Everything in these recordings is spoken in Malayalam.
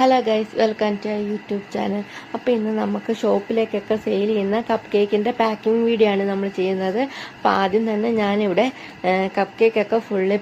Hello guys, welcome to YouTube channel. അപ്പോൾ ഇന്ന് നമുക്ക് ഷോപ്പിലേക്കൊക്കെ സെയിൽ ചെയ്യുന്ന കപ്പ് കേക്കിൻ്റെ പാക്കിംഗ് വീഡിയോ ആണ് നമ്മൾ ചെയ്യുന്നത്. അപ്പോൾ ആദ്യം തന്നെ ഞാനിവിടെ കപ്പ് കേക്കൊക്കെ ഫുള്ളി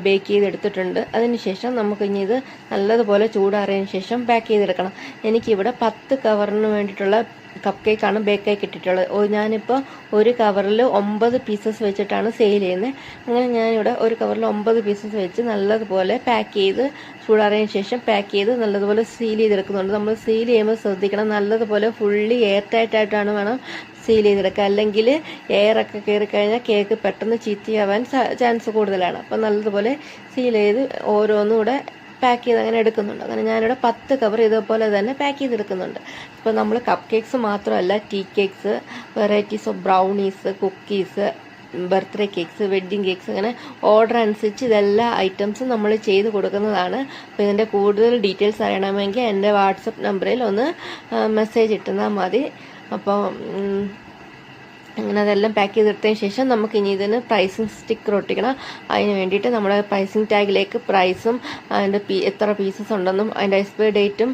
ബേക്ക് ചെയ്തെടുത്തിട്ടുണ്ട്. അതിനുശേഷം നമുക്ക് ഇനി ഇത് നല്ലതുപോലെ ചൂടാറിയതിന് ശേഷം പാക്ക് ചെയ്തെടുക്കണം. എനിക്കിവിടെ 10 കവറിന് വേണ്ടിയിട്ടുള്ള കപ്പ് കേക്കാണ് ബേക്കായി കിട്ടിയിട്ടുള്ളത്. ഞാനിപ്പോൾ ഒരു കവറിൽ 9 പീസസ് വെച്ചിട്ടാണ് സെയിൽ ചെയ്യുന്നത്. അങ്ങനെ ഞാനിവിടെ ഒരു കവറിൽ 9 പീസസ് വെച്ച് നല്ലതുപോലെ പാക്ക് ചെയ്ത് ചൂടാറിയതിന് ശേഷം പാക്ക് ചെയ്ത് നല്ലതുപോലെ സീൽ ചെയ്തെടുക്കുന്നുണ്ട്. നമ്മൾ സീൽ ചെയ്യുമ്പോൾ ശ്രദ്ധിക്കണം, നല്ലതുപോലെ ഫുള്ളി എയർ ടൈറ്റായിട്ടാണ് വേണം സീൽ ചെയ്തെടുക്കുക. അല്ലെങ്കിൽ എയറൊക്കെ കയറിക്കഴിഞ്ഞാൽ കേക്ക് പെട്ടെന്ന് ചീത്തയാവാൻ ചാൻസ് കൂടുതലാണ്. അപ്പം നല്ലതുപോലെ സീൽ ചെയ്ത് ഓരോന്നും കൂടെ പാക്ക് ചെയ്ത് അങ്ങനെ എടുക്കുന്നുണ്ട്. അങ്ങനെ ഞാനിവിടെ 10 കവർ ഇതേപോലെ തന്നെ പാക്ക് ചെയ്തെടുക്കുന്നുണ്ട്. ഇപ്പോൾ നമ്മൾ കപ്പ് കേക്ക്സ് മാത്രമല്ല, tea cakes, varieties of brownies, cookies, birthday cakes, wedding cakes, അങ്ങനെ ഓർഡർ അനുസരിച്ച് ഇതെല്ലാ ഐറ്റംസും നമ്മൾ ചെയ്ത് കൊടുക്കുന്നതാണ്. അപ്പോൾ ഇതിൻ്റെ കൂടുതൽ ഡീറ്റെയിൽസ് അറിയണമെങ്കിൽ എൻ്റെ വാട്സപ്പ് നമ്പറിൽ ഒന്ന് മെസ്സേജ് ഇട്ടുന്നാൽ മതി. അപ്പോൾ അങ്ങനെ അതെല്ലാം പാക്ക് ചെയ്തെടുത്തതിന് ശേഷം നമുക്ക് ഇനി ഇതിന് പ്രൈസിങ് സ്റ്റിക്കർ ഒട്ടിക്കണം. അതിന് വേണ്ടിയിട്ട് നമ്മുടെ പ്രൈസിങ് ടാഗിലേക്ക് പ്രൈസും അതിൻ്റെ എത്ര പീസസ് ഉണ്ടെന്നും അതിൻ്റെ എക്സ്പയറി ഡേറ്റും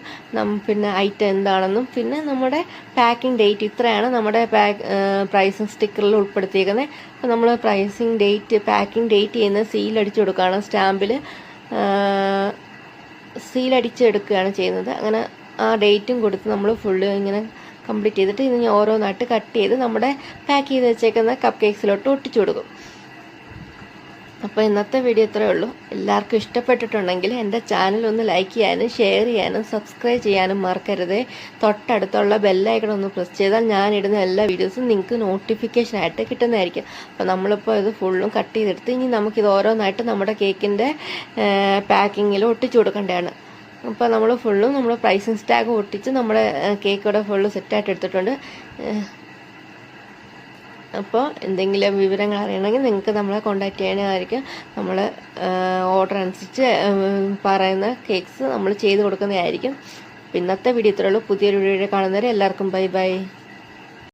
പിന്നെ ഐറ്റം എന്താണെന്നും പിന്നെ നമ്മുടെ പാക്കിംഗ് ഡേറ്റ്, ഇത്രയാണ് നമ്മുടെ പ്രൈസിങ് സ്റ്റിക്കറിൽ ഉൾപ്പെടുത്തിയിരിക്കുന്നത്. അപ്പോൾ നമ്മൾ പ്രൈസിങ് ഡേറ്റ്, പാക്കിംഗ് ഡേറ്റ് ചെയ്യുന്ന സീലടിച്ച് കൊടുക്കുകയാണ്. സ്റ്റാമ്പിൽ സീലടിച്ചെടുക്കുകയാണ് ചെയ്യുന്നത്. അങ്ങനെ ആ ഡേറ്റും കൊടുത്ത് നമ്മൾ ഫുള്ള് ഇങ്ങനെ കംപ്ലീറ്റ് ചെയ്തിട്ട് ഇത് ഓരോന്നായിട്ട് കട്ട് ചെയ്ത് നമ്മുടെ പാക്ക് ചെയ്ത് വെച്ചേക്കുന്ന കപ്പ് കേക്ക്സിലോട്ട് ഒട്ടിച്ചു കൊടുക്കും. അപ്പോൾ ഇന്നത്തെ വീഡിയോ ഇത്രയേ ഉള്ളൂ. എല്ലാവർക്കും ഇഷ്ടപ്പെട്ടിട്ടുണ്ടെങ്കിൽ എൻ്റെ ചാനൽ ഒന്ന് ലൈക്ക് ചെയ്യാനും ഷെയർ ചെയ്യാനും സബ്സ്ക്രൈബ് ചെയ്യാനും മറക്കരുത്. തൊട്ടടുത്തുള്ള ബെല്ലൈക്കൺ ഒന്ന് പ്രസ് ചെയ്താൽ ഞാനിടുന്ന എല്ലാ വീഡിയോസും നിങ്ങൾക്ക് നോട്ടിഫിക്കേഷനായിട്ട് കിട്ടുന്നതായിരിക്കും. അപ്പോൾ നമ്മളിപ്പോൾ ഇത് ഫുള്ളും കട്ട് ചെയ്തെടുത്ത് ഇനി നമുക്കിത് ഓരോന്നായിട്ട് നമ്മുടെ കേക്കിൻ്റെ പാക്കിങ്ങിൽ ഒട്ടിച്ചു കൊടുക്കേണ്ടതാണ്. അപ്പോൾ നമ്മൾ ഫുള്ളും നമ്മുടെ പ്രൈസിങ് ടാഗ് ഒട്ടിച്ച് നമ്മുടെ കേക്ക് ഇവിടെ ഫുള്ള് സെറ്റായിട്ട് എടുത്തിട്ടുണ്ട്. അപ്പോൾ എന്തെങ്കിലും വിവരങ്ങൾ അറിയണമെങ്കിൽ നിങ്ങൾക്ക് നമ്മളെ കോൺടാക്റ്റ് ചെയ്യാനായിരിക്കും. നമ്മൾ ഓർഡർ അനുസരിച്ച് പറയുന്ന കേക്ക്സ് നമ്മൾ ചെയ്ത് കൊടുക്കുന്നതായിരിക്കും. ഇന്നത്തെ വീഡിയോ ഇത്രയുള്ളൂ. പുതിയൊരു വീഡിയോ കാണുന്നവരെ എല്ലാവർക്കും ബൈ ബൈ.